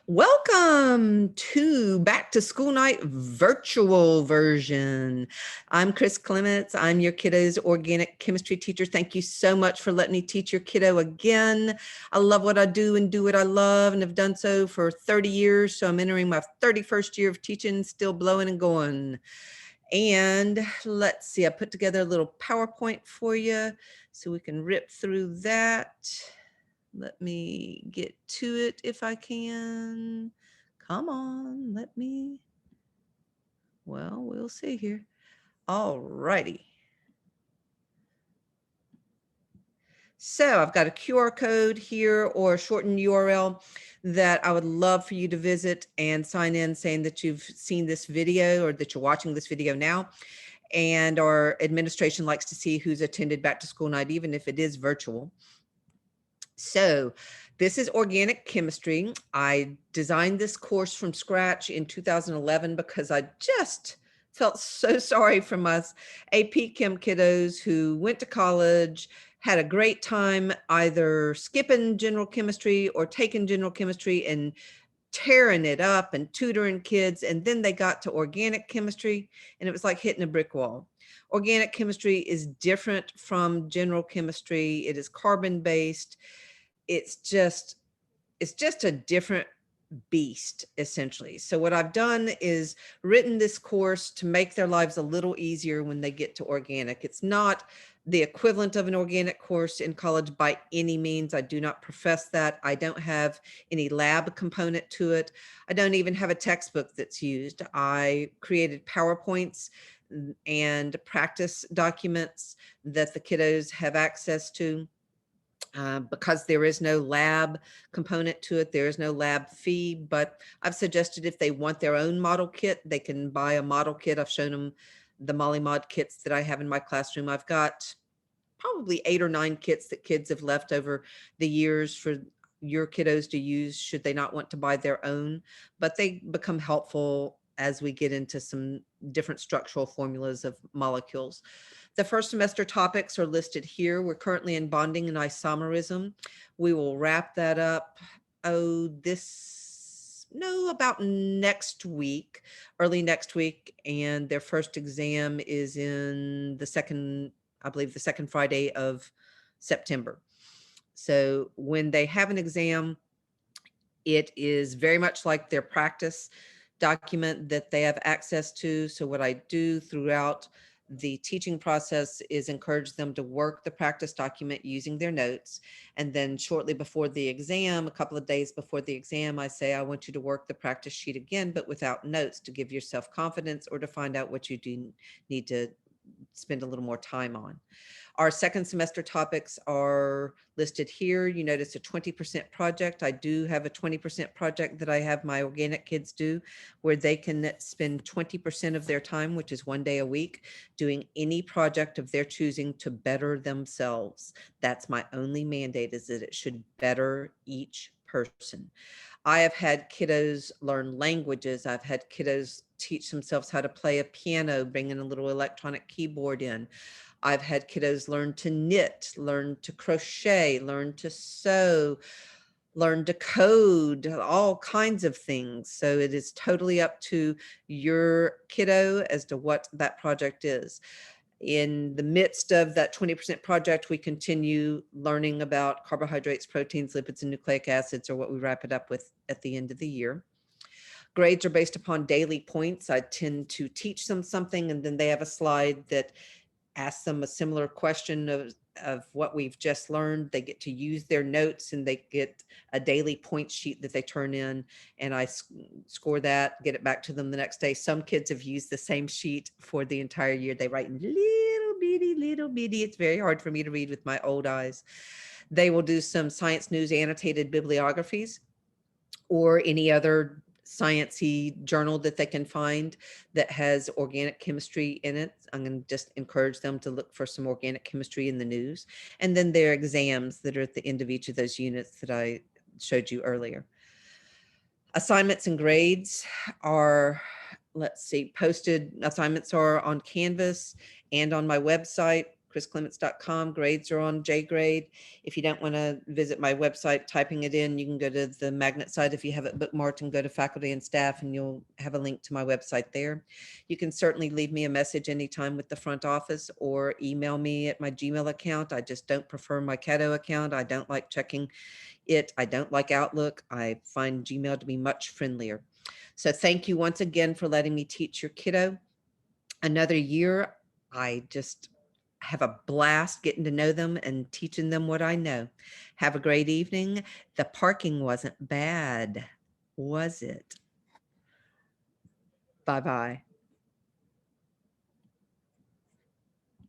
Welcome to Back to School Night virtual version. I'm Chris Clements. I'm your kiddo's organic chemistry teacher. Thank you so much for letting me teach your kiddo again. I love what I do and do what I love and have done so for 30 years. So I'm entering my 31st year of teaching, still blowing and going. And let's see, I put together a little PowerPoint for you so we can rip through that. Let me get to it if I can. Come on, well, we'll see here. All righty. So I've got a QR code here or a shortened URL that I would love for you to visit and sign in saying that you've seen this video or that you're watching this video now. And our administration likes to see who's attended Back to School Night, even if it is virtual. So this is organic chemistry. I designed this course from scratch in 2011 because I just felt so sorry for my AP Chem kiddos who went to college, had a great time either skipping general chemistry or taking general chemistry and tearing it up and tutoring kids. And then they got to organic chemistry and it was like hitting a brick wall. Organic chemistry is different from general chemistry. It is carbon-based. It's just a different beast, essentially. So what I've done is written this course to make their lives a little easier when they get to organic. It's not the equivalent of an organic course in college by any means. I do not profess that. I don't have any lab component to it. I don't even have a textbook that's used. I created PowerPoints and practice documents that the kiddos have access to. Because there is no lab component to it, there is no lab fee, but I've suggested if they want their own model kit, they can buy a model kit. I've shown them the MollyMod kits that I have in my classroom. I've got probably 8 or 9 kits that kids have left over the years for your kiddos to use should they not want to buy their own, but they become helpful as we get into some different structural formulas of molecules. The first semester topics are listed here. We're currently in bonding and isomerism. We will wrap that up, about next week, early next week. And their first exam is in I believe the second Friday of September. So when they have an exam, it is very much like their practice document that they have access to. So what I do throughout the teaching process is encourage them to work the practice document using their notes. And then shortly before the exam, a couple of days before the exam, I say, I want you to work the practice sheet again, but without notes to give yourself confidence or to find out what you do need to spend a little more time on. Our second semester topics are listed here. You notice a 20% project. I do have a 20% project that I have my organic kids do, where they can spend 20% of their time, which is 1 day a week, doing any project of their choosing to better themselves. That's my only mandate, is that it should better each person. I have had kiddos learn languages. I've had kiddos teach themselves how to play a piano, bringing a little electronic keyboard in. I've had kiddos learn to knit, learn to crochet, learn to sew, learn to code, all kinds of things. So it is totally up to your kiddo as to what that project is. In the midst of that 20% project, we continue learning about carbohydrates, proteins, lipids, and nucleic acids, or what we wrap it up with at the end of the year. Grades are based upon daily points. I tend to teach them something, and then they have a slide that asks them a similar question of what we've just learned. They get to use their notes and they get a daily point sheet that they turn in, and I score that, get it back to them the next day. Some kids have used the same sheet for the entire year. They write in little bitty. It's very hard for me to read with my old eyes. They will do some science news annotated bibliographies or any other science-y journal that they can find that has organic chemistry in it. I'm going to just encourage them to look for some organic chemistry in the news. And then their exams that are at the end of each of those units that I showed you earlier. Assignments and grades are, let's see, posted assignments are on Canvas and on my website. chrisclements.com. Grades are on J grade. If you don't want to visit my website, typing it in, you can go to the magnet site if you have it bookmarked and go to faculty and staff, and you'll have a link to my website there. You can certainly leave me a message anytime with the front office or email me at my Gmail account. I just don't prefer my Cato account. I don't like checking it. I don't like Outlook. I find Gmail to be much friendlier. So thank you once again for letting me teach your kiddo another year. I just have a blast getting to know them and teaching them what I know. Have a great evening. The parking wasn't bad, was it? Bye-bye.